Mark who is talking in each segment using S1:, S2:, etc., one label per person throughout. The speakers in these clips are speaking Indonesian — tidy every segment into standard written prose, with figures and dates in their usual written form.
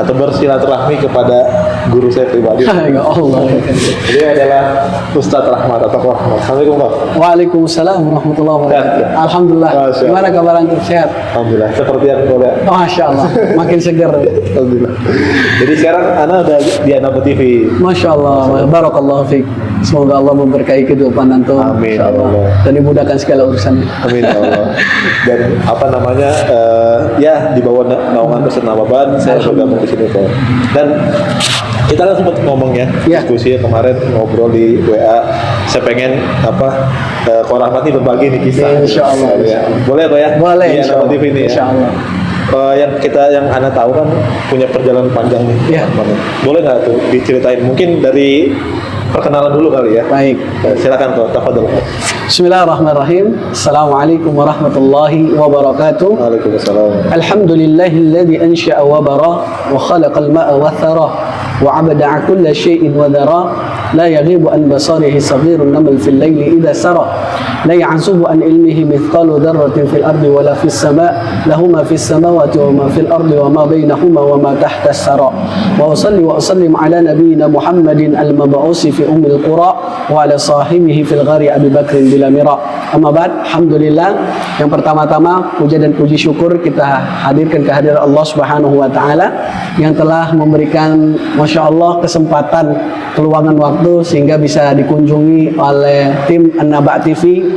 S1: atau bersilaturahmi kepada guru saya pribadi.
S2: Ya Allah.
S1: Dia adalah Ustadz Rahmat atau Rahmat. Assalamualaikum Pak.
S2: Waalaikumsalam warahmatullahi wabarakatuh.
S1: Sehat, ya?
S2: Alhamdulillah.
S1: Masya Allah.
S2: Gimana kabar antum? Sehat?
S1: Alhamdulillah. Seperti yang kau lihat.
S2: Masya Allah. Makin segar.
S1: Alhamdulillah. Jadi sekarang Ana udah di Anaba TV.
S2: Masya Allah. Barakallahu fiik. Semoga Allah memberkahi kehidupan antum.
S1: Amin,
S2: Insya Allah.
S1: ya Allah.
S2: Dan dimudahkan segala urusannya.
S1: Amin ya Allah. Dan apa namanya ya di bawah naungan Ustadz Nababan saya bergabung di sini Pak. Dan kita kan sempat ngomong ya,
S2: Ya.
S1: diskusi kemarin ngobrol di WA. Saya pengen Ko Rahmat ini berbagi nih kisah.
S2: Insya Allah.
S1: Ya. Boleh Pak ya?
S2: Boleh.
S1: Di
S2: Insya
S1: Anaba
S2: Allah.
S1: TV ini ya.
S2: Insya Allah.
S1: Yang Anda tahu kan punya perjalanan panjang nih.
S2: Ya.
S1: Boleh nggak tuh diceritain? Mungkin dari perkenalan dulu kali ya.
S2: Baik.
S1: Silakan kok, tafadhol.
S2: Bismillahirrahmanirrahim. Assalamualaikum warahmatullahi wabarakatuh.
S1: Waalaikumsalam.
S2: Alhamdulillahilladzi ansha'a wa bara wa khalaqal ma'a wa thara wa 'abada'a kulla syai'in wa dhara la yaghibu an basarihi saghirun namal fil laili idza sara la ya'zubu an ilmihi mithqalu dharratin fil ardi wa la fis sama' lahu ma fis samawati wa ma fil ardi wa ma bainahuma wa ma tahta as-sara wa usalli wa usallim ala nabiyyina Muhammadin al-mab'usi fi ummil qura wa ala sahibihi fil ghari Abi Bakrin bila mira. Amma ba'd, alhamdulillah. Yang pertama-tama puja dan puji syukur kita hadirkan kehadiran Allah Subhanahu wa taala yang telah memberikan Masya Allah kesempatan keluangan waktu sehingga bisa dikunjungi oleh tim An-Naba TV.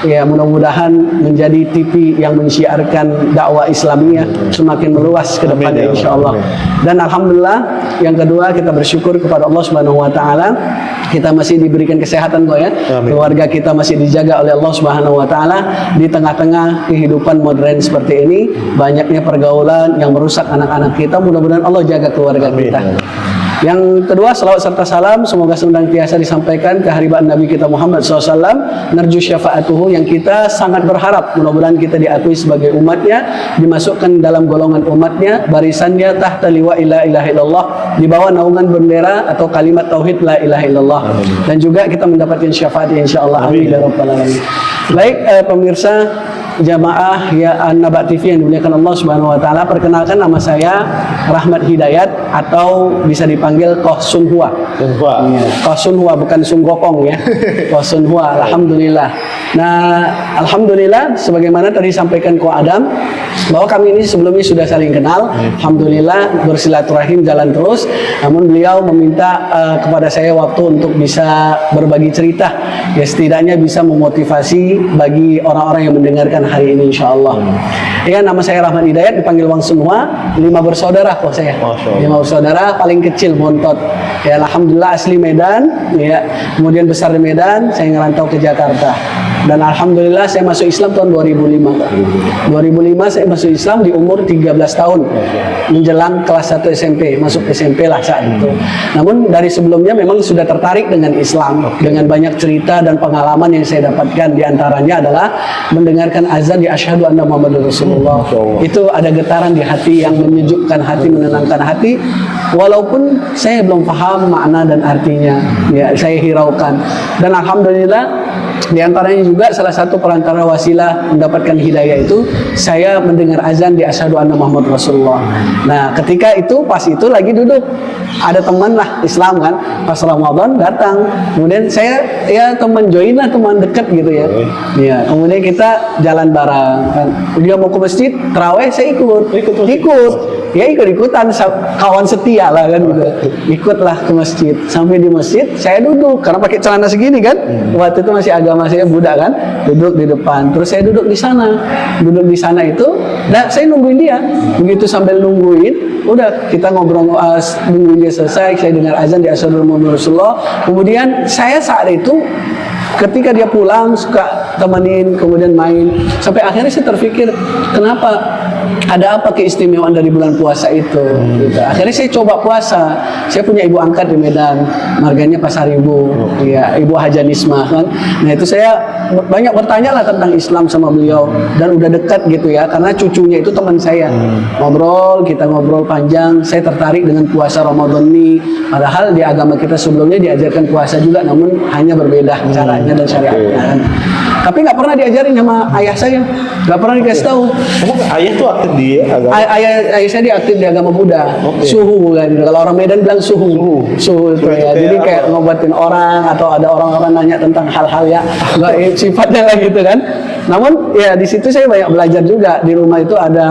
S2: Ya, mudah-mudahan menjadi TV yang mensiarkan dakwah Islamiyah semakin meluas ke depannya insyaallah. Dan alhamdulillah yang kedua kita bersyukur kepada Allah Subhanahu wa taala kita masih diberikan kesehatan kok ya.
S1: Amin.
S2: Keluarga kita masih dijaga oleh Allah Subhanahu wa taala di tengah-tengah kehidupan modern seperti ini, banyaknya pergaulan yang merusak anak-anak kita. Mudah-mudahan Allah jaga keluarga
S1: Amin.
S2: kita. Yang kedua, salawat serta salam semoga senantiasa disampaikan ke haribaan Nabi kita Muhammad SAW, narju syafaatuhu, yang kita sangat berharap mudah-mudahan kita diakui sebagai umatnya, dimasukkan dalam golongan umatnya, barisannya tahta liwa la ilaha illallah, di bawah naungan bendera atau kalimat tauhid la ilaha illallah. Dan juga kita mendapatkan syafaat insyaallah. Amin ya rabbal alamin. Baik pemirsa jamaah ya An-Naba TV yang dimuliakan Allah Subhanahu wa taala, perkenalkan nama saya Rahmat Hidayat atau bisa dipanggil Koh Sun Hua. Iya, Koh Sun Hua bukan Sun Gokong ya. Koh Sun Hua, alhamdulillah. Nah, alhamdulillah sebagaimana tadi disampaikan Ko Adam bahwa kami ini sebelumnya sudah saling kenal. Alhamdulillah bersilaturahim jalan terus. Namun beliau meminta kepada saya waktu untuk bisa berbagi cerita. Ya setidaknya bisa memotivasi bagi orang-orang yang mendengarkan hari ini insyaallah. Ya, nama saya Rahmat Hidayat, dipanggil Wang Sunwa, 5 bersaudara kok saya. 5 bersaudara, paling kecil Bontot. Ya alhamdulillah asli Medan, ya. Kemudian besar di Medan, saya ngerantau ke Jakarta. Dan alhamdulillah saya masuk Islam tahun 2005. 2005 saya masuk Islam di umur 13 tahun. Menjelang kelas 1 SMP, masuk SMP lah saat itu. Namun dari sebelumnya memang sudah tertarik dengan Islam, dengan banyak cerita dan pengalaman yang saya dapatkan, di antaranya adalah mendengarkan azan di asyhadu anna Muhammadur Rasulullah. Itu ada getaran di hati yang menyejukkan hati, menenangkan hati. Walaupun saya belum paham makna dan artinya, ya saya hiraukan. Dan alhamdulillah di antaranya juga salah satu perantara wasilah mendapatkan hidayah itu saya mendengar azan di asyhadu anna Muhammad Rasulullah. Nah, ketika itu pas itu lagi duduk ada teman lah Islam kan, pas Ramadan datang. Kemudian saya ya teman join lah, teman dekat gitu ya. Ya, kemudian kita jalan bareng kan. Dia mau ke masjid tarawih, saya ikut. Ya ikut-ikutan kawan setia lah kan gitu. Ikutlah ke masjid. Sampai di masjid saya duduk karena pakai celana segini kan. Waktu itu masih agama saya Buddha kan. Duduk di depan. Terus saya duduk di sana. Duduk di sana itu, nah saya nungguin dia. Begitu sambil nungguin, udah kita ngobrol nungguin dia selesai. Saya dengar azan di asyhadu anna Muhammadar Rasulullah. Kemudian saya saat itu ketika dia pulang suka temenin, kemudian main. Sampai akhirnya saya terpikir, kenapa? Ada apa keistimewaan dari bulan puasa itu? Gitu. Akhirnya saya coba puasa. Saya punya ibu angkat di Medan, marganya Pasar Ibu, ya, Ibu Hajanisma kan. Nah itu saya banyak bertanya lah tentang Islam sama beliau dan udah dekat gitu ya, karena cucunya itu teman saya. Kita ngobrol panjang. Saya tertarik dengan puasa Ramadan ini. Padahal di agama kita sebelumnya diajarkan puasa juga, namun hanya berbeda caranya dan syariatnya. Tapi nggak pernah diajarin sama ayah saya, nggak pernah dikasih tahu.
S1: Emang ayah tuh aktif di agama?
S2: Ayah saya diaktif di agama Buddha. Suhu kan. Kalau orang Medan bilang suhu itu ya. Jadi kayak ngobatin orang atau ada orang-orang nanya tentang hal-hal ya gaib sifatnya lah gitu kan. Namun ya di situ saya banyak belajar juga. Di rumah itu ada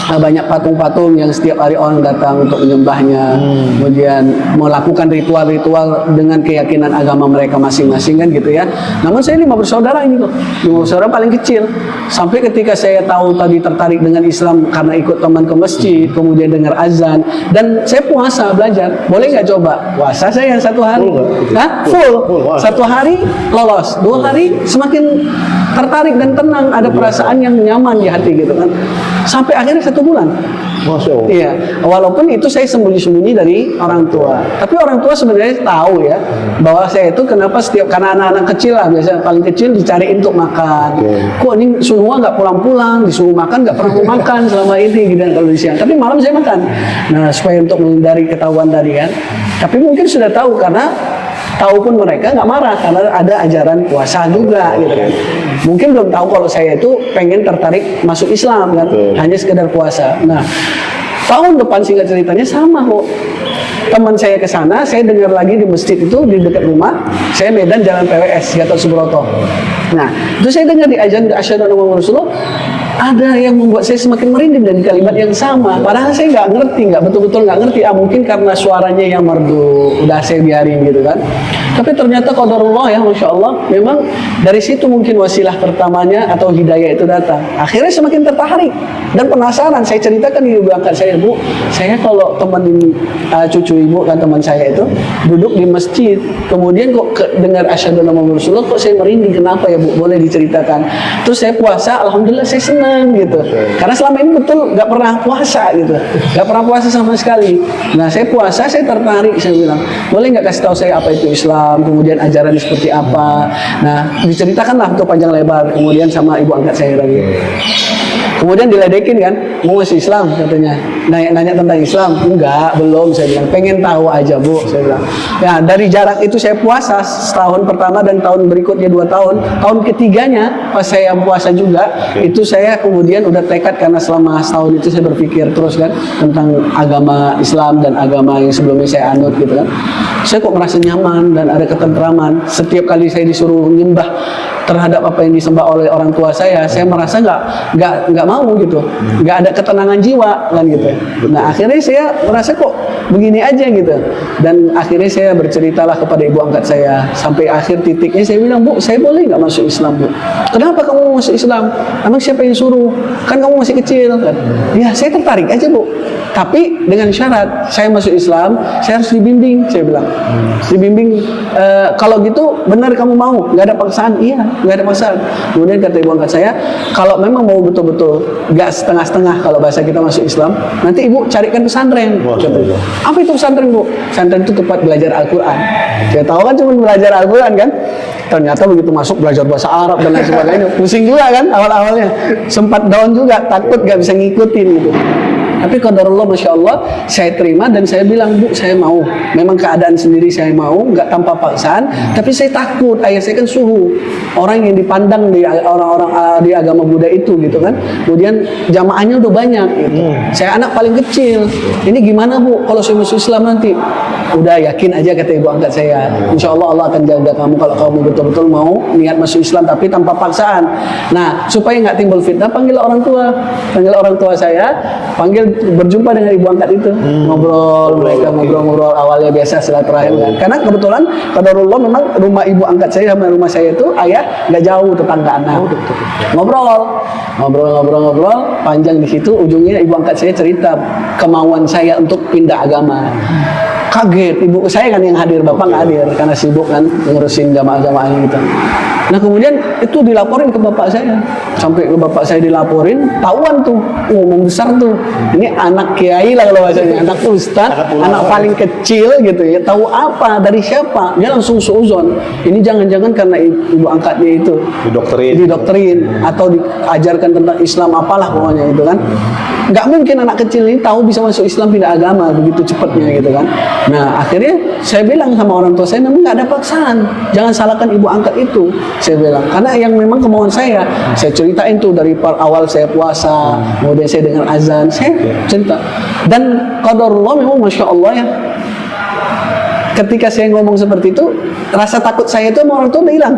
S2: banyak patung-patung yang setiap hari orang datang untuk menyembahnya, kemudian melakukan ritual-ritual dengan keyakinan agama mereka masing-masing kan gitu ya. Namun saya 5 bersaudara ini kok, 5 bersaudara paling kecil. Sampai ketika saya tahu tadi tertarik dengan Islam karena ikut teman ke masjid, kemudian dengar azan, dan saya puasa belajar. Boleh nggak coba? Puasa saya 1 hari, full. 1 hari lolos, 2 hari semakin tertarik dan tenang, ada perasaan yang nyaman di hati gitu kan. Sampai akhirnya 1 bulan.
S1: Masya Allah.
S2: Iya, walaupun itu saya sembunyi-sembunyi dari orang tua. Tapi orang tua sebenarnya tahu ya bahwa saya itu kenapa karena anak-anak kecil lah biasanya paling kecil dicariin untuk makan. Kok ini semua nggak pulang-pulang, disuruh makan nggak pernah mau makan selama ini gitu kan kalau di siang. Tapi malam saya makan. Nah supaya untuk menghindari ketahuan tadi kan. Tapi mungkin sudah tahu karena tahu pun mereka nggak marah karena ada ajaran puasa juga gitu kan. Mungkin belum tahu kalau saya itu pengen tertarik masuk Islam kan, hanya sekedar puasa. Nah, tahun depan singkat ceritanya sama kok. Teman saya ke sana, saya dengar lagi di masjid itu di dekat rumah. Saya Medan Jalan PWS Gatot Subroto. Nah, itu saya dengar di azan asyhadu anna Muhammadar Rasulullah ada yang membuat saya semakin merinding dari kalimat yang sama. Padahal saya nggak ngerti, nggak betul-betul nggak ngerti. Mungkin karena suaranya yang merdu, udah saya biarin gitu kan. Tapi ternyata qadarullah ya, Masya Allah, memang dari situ mungkin wasilah pertamanya atau hidayah itu datang. Akhirnya semakin tertarik dan penasaran. Saya ceritakan di ibu angkat saya, Bu, saya kalau teman cucu ibu kan teman saya itu duduk di masjid, kemudian kok dengar asyhadu anna Muhammadar Rasulullah, kok saya merinding. Kenapa ya Bu? Boleh diceritakan. Terus saya puasa, alhamdulillah saya senang gitu. Karena selama ini betul nggak pernah puasa gitu, nggak pernah puasa sama sekali. Nah saya puasa, saya tertarik. Saya bilang, boleh nggak kasih tahu saya apa itu Islam, kemudian ajaran seperti apa. Nah diceritakanlah untuk panjang lebar. Kemudian sama ibu angkat saya lagi. Kemudian diledekin kan, mau masuk Islam katanya. Nanya tentang Islam, enggak, belum. Saya bilang, pengen tahu aja Bu. Saya bilang, ya dari jarak itu saya puasa setahun pertama dan tahun berikutnya 2 tahun. Tahun ketiganya pas saya puasa juga, itu saya kemudian udah tekad karena selama setahun itu saya berpikir terus kan tentang agama Islam dan agama yang sebelumnya saya anut gitu kan. Saya kok merasa nyaman dan ada ketentraman. Setiap kali saya disuruh menyembah terhadap apa yang disembah oleh orang tua saya merasa nggak mau gitu, nggak ada ketenangan jiwa kan gitu. Nah akhirnya saya merasa kok begini aja gitu, dan akhirnya saya berceritalah kepada ibu angkat saya sampai akhir titiknya saya bilang, Bu, saya boleh nggak masuk Islam Bu? Kenapa kamu mau masuk Islam? Emang siapa yang suruh? Kan kamu masih kecil kan? Ya saya tertarik aja Bu, tapi dengan syarat saya masuk Islam saya harus dibimbing. Saya bilang dibimbing, kalau gitu benar kamu mau, nggak ada paksaan. Iya, nggak ada paksaan. Kemudian kata ibu angkat saya, kalau memang mau betul-betul nggak setengah-setengah kalau bahasa kita masuk Islam, nanti ibu carikan pesantren. Apa itu pesantren Bu? Pesantren itu tempat belajar Al-Quran. Saya tahu kan cuma belajar Al-Quran kan. Ternyata begitu masuk belajar bahasa Arab dan lain sebagainya, pusing juga kan awal-awalnya, sempat down juga, takut nggak bisa ngikutin gitu. Tapi qadarullah, Masya Allah, saya terima dan saya bilang, Bu, saya mau. Memang keadaan sendiri saya mau, nggak tanpa paksaan. Tapi saya takut, ayah saya kan suhu, orang yang dipandang di orang-orang di agama Buddha itu gitu kan. Kemudian jamaahnya udah banyak gitu. Saya anak paling kecil. Ini gimana Bu, kalau saya masuk Islam nanti? Udah yakin aja kata ibu angkat saya. Insya Allah Allah akan jaga kamu kalau kamu betul-betul mau niat masuk Islam tapi tanpa paksaan. Nah supaya nggak timbul fitnah, panggil orang tua saya, berjumpa dengan ibu angkat itu, ngobrol, mereka ngobrol awalnya biasa silaturahim kan. Karena kebetulan qadarullah memang rumah ibu angkat saya sama rumah saya itu ayah nggak jauh, tetanggaan. Ngobrol panjang di situ. Ujungnya ibu angkat saya cerita kemauan saya untuk pindah agama. Kaget, ibu saya kan yang hadir, bapak nggak hadir karena sibuk kan ngurusin jamaah-jamaahnya gitu. Nah kemudian itu dilaporin ke bapak saya, sampai ke bapak saya dilaporin, tahuan tuh, ngomong besar tuh, ini anak kiai lah kalau bahasanya, anak ustad, anak paling kecil gitu ya, tahu apa dari siapa? Dia langsung suuzon, ini jangan-jangan karena ibu angkatnya itu didoktrin atau diajarkan tentang Islam apalah pokoknya itu kan. Nggak mungkin anak kecil ini tahu bisa masuk Islam pindah agama begitu cepatnya gitu kan. Nah akhirnya saya bilang sama orang tua saya, memang nggak ada paksaan, jangan salahkan ibu angkat itu, saya bilang, karena yang memang kemauan saya ceritain tuh dari awal saya puasa, kemudian saya dengar azan, saya cerita. Dan qadarullah memang masya Allah ya, ketika saya ngomong seperti itu, rasa takut saya itu sama orang tua udah hilang.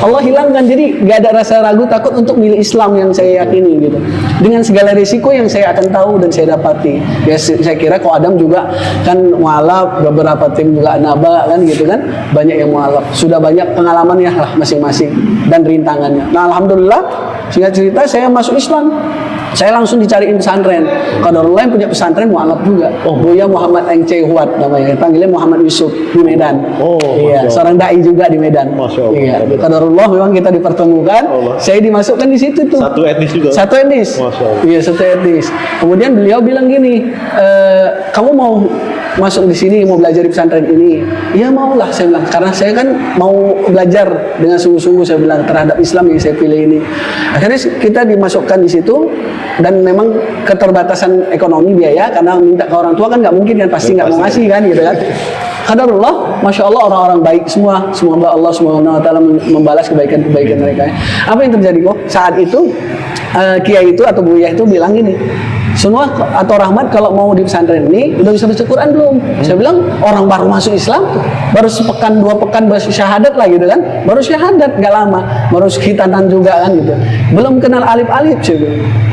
S2: Allah hilangkan, jadi gak ada rasa ragu takut untuk milih Islam yang saya yakini gitu. Dengan segala risiko yang saya akan tahu dan saya dapati. Ya saya kira kok Adam juga kan mualaf, beberapa tim juga naba kan gitu kan, banyak yang mualaf. Sudah banyak pengalamannya lah masing-masing dan rintangannya. Nah alhamdulillah, singkat cerita saya masuk Islam. Saya langsung dicariin pesantren. Qadarullah yang punya pesantren mualaf juga. Buya Muhammad Engce Huat namanya. Panggilnya Muhammad Yusuf di Medan. Iya, seorang dai juga di Medan. Iya, qadarullah memang kita dipertemukan. Saya dimasukkan di situ tuh.
S1: Satu etnis juga.
S2: Satu etnis. Iya, satu etnis. Kemudian beliau bilang gini, kamu mau masuk di sini, mau belajar di pesantren ini? Iya maulah, saya bilang, karena saya kan mau belajar dengan sungguh-sungguh, saya bilang, terhadap Islam yang saya pilih ini. Akhirnya kita dimasukkan di situ. Dan memang keterbatasan ekonomi biaya, karena minta ke orang tua kan nggak mungkin kan, pasti nggak mau ngasih kan gitu kan. Qadarullah, masya Allah orang-orang baik semua. Semoga Allah Subhanahu Wa Taala membalas kebaikan-kebaikan mereka. Apa yang terjadi kok saat itu? Kiai itu atau Buya itu bilang gini, semua atau Rahmat kalau mau di pesantren ini udah bisa baca Quran belum? Saya bilang orang baru masuk Islam, baru sepekan 2 pekan baru syahadat lah gitu kan, baru syahadat nggak lama, baru khitanan juga kan gitu, belum kenal alif-alif sih.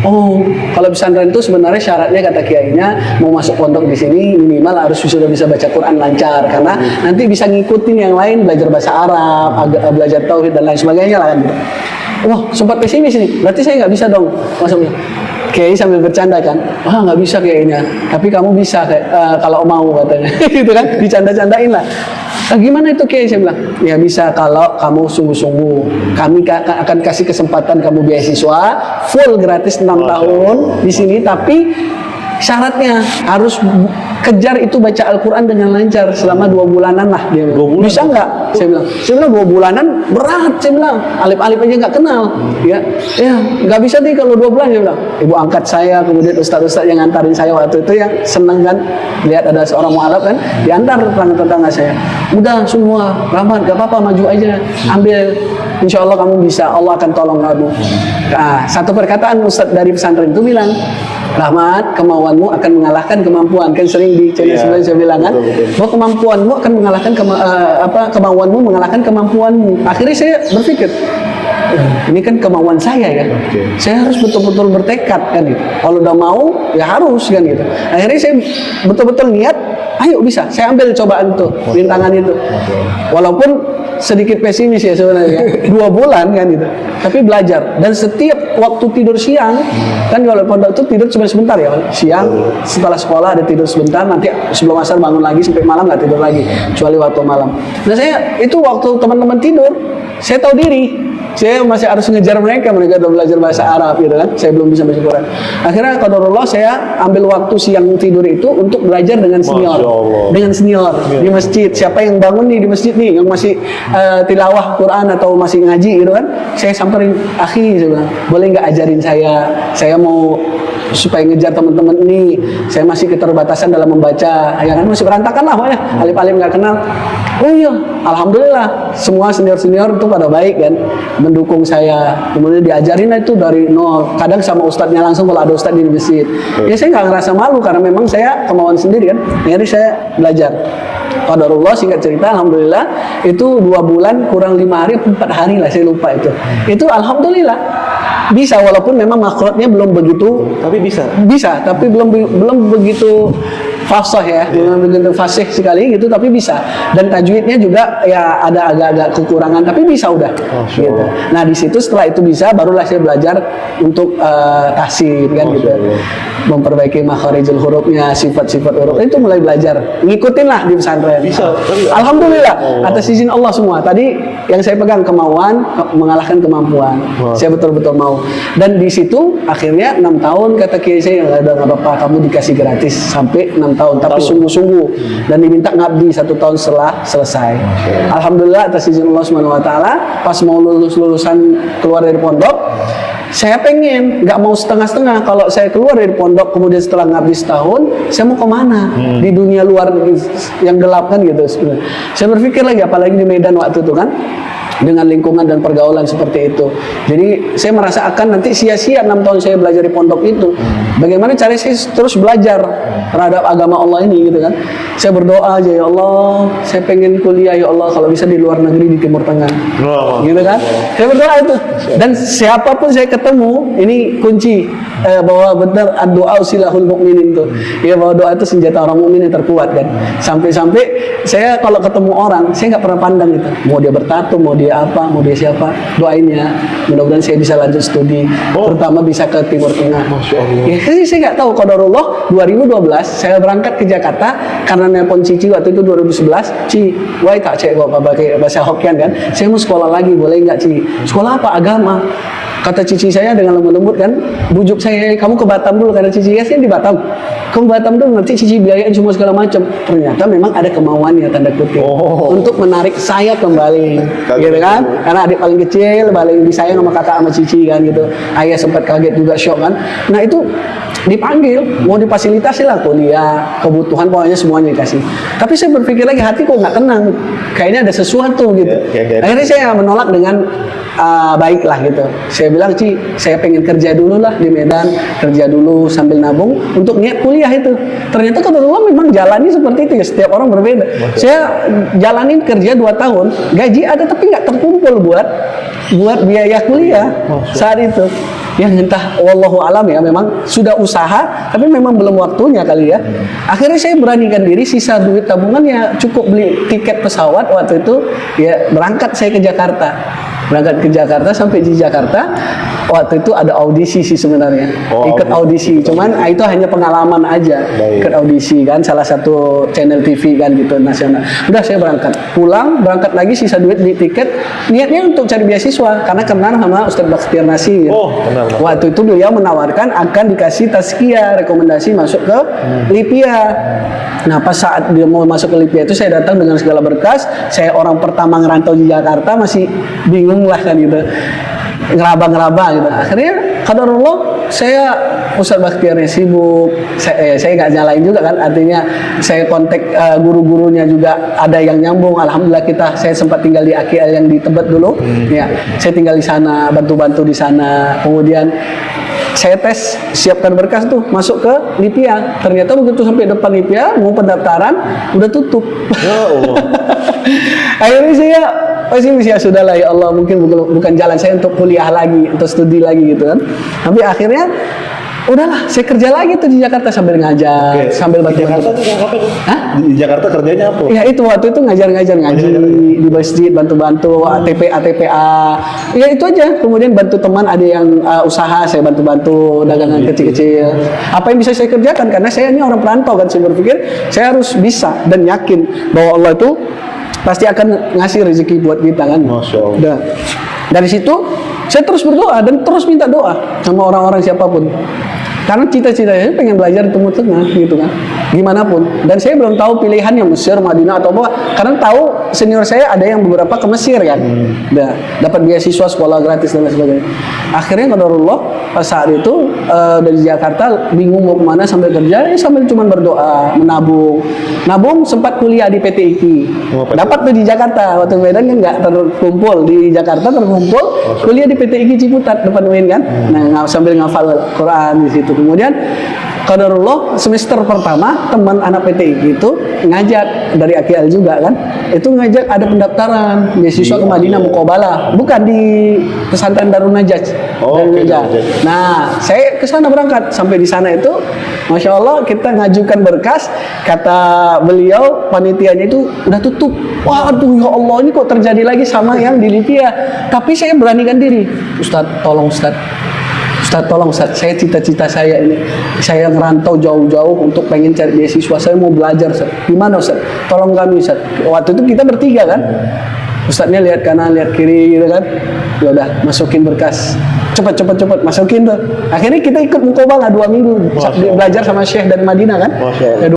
S2: Oh, kalau pesantren itu sebenarnya syaratnya kata kiainya mau masuk pondok di sini minimal harus sudah bisa baca Quran lancar, karena nanti bisa ngikutin yang lain, belajar bahasa Arab, belajar tauhid dan lain sebagainya lah kan gitu. Wah, sempat pesimis nih, berarti saya nggak bisa dong masuknya. Kiai sambil bercanda kan, wah nggak bisa kayaknya, tapi kamu bisa kalau mau katanya, gitu kan, dicanda-candain lah. Gimana itu Kiai? Saya bilang, ya bisa kalau kamu sungguh-sungguh. Kami akan kasih kesempatan kamu beasiswa full gratis 6 tahun di sini, tapi syaratnya harus kejar itu baca Al-Quran dengan lancar selama 2 bulanan lah. Dia bilang, bisa nggak? Saya bilang 2 bulanan berat. Saya bilang alif-alif aja nggak kenal. Ya nggak bisa nih kalau 2 bulan. Dia bilang, ibu angkat saya, kemudian ustaz-ustaz yang ngantarin saya waktu itu yang seneng kan, lihat ada seorang mualaf kan, diantar tetangga-tetangga saya. Udah semua, Rahmat, gak apa-apa, maju aja, ambil. Insya Allah kamu bisa, Allah akan tolong kamu. Nah, satu perkataan ustaz dari pesantren itu bilang, Rahmat, kemauanmu akan mengalahkan kemampuan. Kan sering di channel sebelumnya saya bilang kan, bahwa kemampuanmu akan mengalahkan kemauanmu mengalahkan kemampuanmu. Akhirnya saya berpikir, ini kan kemauan saya ya. Saya harus betul-betul bertekad kan gitu. Kalau udah mau ya harus kan gitu. Akhirnya saya betul-betul niat, ayo bisa. Saya ambil cobaan itu, rintangan itu. Walaupun sedikit pesimis ya sebenarnya, 2 bulan kan gitu, tapi belajar. Dan setiap waktu tidur siang, kan kalau pondok itu tidur cuma sebentar ya, siang setelah sekolah ada tidur sebentar, nanti sebelum asar bangun lagi sampai malam nggak tidur lagi, kecuali waktu malam. Nah saya itu waktu teman-teman tidur, saya tahu diri, saya masih harus ngejar mereka udah belajar bahasa Arab gitu kan, saya belum bisa baca Quran. Akhirnya qadarullah saya ambil waktu siang tidur itu untuk belajar dengan senior, di masjid. Siapa yang bangun nih di masjid nih, yang masih tilawah Quran atau masih ngaji gitu kan, saya samperin, akhi, saya bilang, boleh nggak ajarin saya mau supaya ngejar teman-teman ini, saya masih keterbatasan dalam membaca, ya kan masih berantakan lah pokoknya, alif-alif nggak kenal. Oh iya, alhamdulillah semua senior-senior itu pada baik kan, mendukung saya, kemudian diajarin itu dari nol, kadang sama ustadznya langsung kalau ada ustadz di masjid. Ya saya nggak ngerasa malu karena memang saya kemauan sendiri kan, jadi saya belajar. Qadarullah, singkat cerita, alhamdulillah itu 2 bulan kurang 5 hari, 4 hari lah saya lupa itu. Itu alhamdulillah bisa, walaupun memang makrotnya belum begitu,
S1: tapi bisa,
S2: tapi belum begitu fasih ya, belum begitu fasih sekali gitu, tapi bisa. Dan tajwidnya juga ya ada agak-agak kekurangan, tapi bisa udah. Gitu. Nah di situ setelah itu bisa, barulah saya belajar untuk tahsin kan gitu, memperbaiki makharijul hurufnya, sifat-sifat huruf itu mulai belajar, ngikutin lah di pesantren.
S1: Bisa.
S2: Alhamdulillah atas izin Allah semua. Tadi yang saya pegang kemauan mengalahkan kemampuan. Saya betul-betul mau. Dan di situ akhirnya 6 tahun kata kiai saya, nggak apa-apa, kamu dikasih gratis sampai 6 tahun, tapi sungguh-sungguh, dan diminta ngabdi 1 tahun setelah selesai. Alhamdulillah atas izin Allah Subhanahu Wa Taala, pas mau lulusan keluar dari pondok, saya pengen, nggak mau setengah-setengah. Kalau saya keluar dari pondok, kemudian setelah ngabdi setahun, saya mau kemana? Di dunia luar yang gelap kan gitu. Sebenarnya. Saya berpikir lagi, apalagi di Medan waktu itu kan, dengan lingkungan dan pergaulan seperti itu. Jadi saya merasa akan nanti sia-sia 6 tahun saya belajar di pondok itu. Bagaimana cara saya terus belajar terhadap agama Allah ini gitu kan. Saya berdoa aja, ya Allah, saya pengen kuliah ya Allah, kalau bisa di luar negeri di Timur Tengah. Gitu kan. Saya berdoa itu. Dan siapapun saya ketemu, ini kunci bahwa benar doa silahul mukminin tuh. Ya, bahwa doa itu senjata orang mukmin yang terkuat kan. Sampai-sampai saya kalau ketemu orang, saya nggak pernah pandang itu. Mau dia bertato, mau dia apa, mau dia siapa, doain ya. Mudah-mudahan saya bisa lanjut studi, terutama bisa ke Timur Tengah.
S1: Masya Allah.
S2: Ya, saya nggak tahu. Qadarullah 2012 saya berangkat ke Jakarta karena nelpon Cici waktu itu 2011. Ci, why tak cek kok pakai bahasa Hokkien kan? Saya mau sekolah lagi, boleh nggak Ci? Sekolah apa? Agama. Kata cici saya dengan lembut-lembut kan, bujuk saya, kamu ke Batam dulu, karena cici saya di Batam. Kamu Batam dulu, nanti cici biayain semua segala macam. Ternyata memang ada kemauannya, tanda kutip, untuk menarik saya kembali, gitu kan? Karena adik paling kecil, paling disayang sama kakak sama cici kan gitu. Ayah sempat kaget juga, shock kan. Nah itu dipanggil, mau difasilitasi lah kuliah, kebutuhan pokoknya semuanya dikasih. Tapi saya berpikir lagi, hati kok nggak tenang, kayaknya ada sesuatu gitu. Akhirnya saya menolak dengan baiklah gitu. Saya bilang, Ci, saya pengen kerja dulu lah di Medan, kerja dulu sambil nabung untuk niat kuliah itu. Ternyata kebetulan memang jalannya seperti itu ya, setiap orang berbeda. Saya jalanin kerja 2 tahun, gaji ada tapi nggak terkumpul buat biaya kuliah saat itu. Yang entah wallahu alam ya, memang sudah usaha tapi memang belum waktunya kali ya. Akhirnya saya beranikan diri, sisa duit tabungan ya cukup beli tiket pesawat waktu itu ya, berangkat saya ke Jakarta. Berangkat ke Jakarta, sampai di Jakarta waktu itu ada audisi sih sebenarnya. Ikut audisi, cuman itu hanya pengalaman aja. Ikut audisi kan salah satu channel TV kan gitu nasional. Udah saya berangkat, pulang berangkat lagi sisa duit di tiket, niatnya untuk cari beasiswa karena kenal sama Ustadz Bakhtiar Nasir. Waktu itu beliau menawarkan akan dikasih tazkiyah, rekomendasi masuk ke Lipia. Nah pas saat dia mau masuk ke Lipia itu saya datang dengan segala berkas. Saya orang pertama ngerantau di Jakarta, masih bingung lah kan gitu, ngeraba-ngeraba gitu. Akhirnya qadarullah saya Ustadz Bakhtiarnya sibuk, saya nggak nyalain juga kan, artinya saya kontak guru-gurunya juga ada yang nyambung. Alhamdulillah saya sempat tinggal di AKL yang di Tebet dulu, ya saya tinggal di sana, bantu-bantu di sana. Kemudian saya tes, siapkan berkas tuh, masuk ke Lipia. Ternyata begitu sampai depan Lipia mau pendaftaran udah tutup. Akhirnya saya ya sudahlah ya Allah, mungkin bukan jalan saya untuk kuliah lagi, untuk studi lagi gitu kan. Tapi akhirnya udahlah, saya kerja lagi tuh di Jakarta sambil ngajar, sambil bantu-bantu.
S1: Di Jakarta kerjanya apa?
S2: Ya itu waktu itu ngajar ngaji di masjid, bantu-bantu TPA. Ya itu aja. Kemudian bantu teman, ada yang usaha, saya bantu-bantu dagangan kecil-kecil. Apa yang bisa saya kerjakan, karena saya ini orang perantau kan, saya berpikir saya harus bisa dan yakin bahwa Allah itu pasti akan ngasih rezeki buat kita kan.
S1: Masya Allah.
S2: Dari situ saya terus berdoa dan terus minta doa sama orang-orang siapapun. Karena cita-cita saya pengen belajar di Timur Tengah gitu kan, gimana pun. Dan saya belum tahu pilihannya Mesir, Madinah atau apa. Karena tahu senior saya ada yang beberapa ke Mesir kan, dapat beasiswa sekolah gratis dan lain sebagainya. Akhirnya qadarullah saat itu dari Jakarta bingung mau kemana sambil kerja, sambil cuma berdoa, nabung sempat kuliah di PT IKI. Dapat tuh di Jakarta, waktu Medan kan nggak terkumpul, di Jakarta terkumpul, kuliah di PT IKI Ciputat depan UIN kan. Nah sambil ngafal Quran di situ. Kemudian qadarullah semester pertama teman anak PT IKI itu ngajak dari AKL juga kan, itu ngajak ada pendaftaran beasiswa ke Madinah Muqabalah, bukan di pesantren Darun Najaj. Nah saya ke sana berangkat, sampai di sana itu Masya Allah kita ngajukan berkas, kata beliau panitianya itu udah tutup. Waduh ya Allah, ini kok terjadi lagi sama yang di Lipia. Tapi saya beranikan diri, Ustadz tolong Ustadz, saya cita-cita saya ini, saya ngerantau jauh-jauh untuk pengen cari beasiswa, saya mau belajar Ustadz. Gimana Ustadz? Tolong kami Ustadz. Waktu itu kita bertiga kan, Ustadznya lihat kanan, lihat kiri gitu kan. Ya udah, masukin berkas, cepet masukin tuh. Akhirnya kita ikut Muqabalah 2 minggu belajar sama Syekh dari Madinah kan.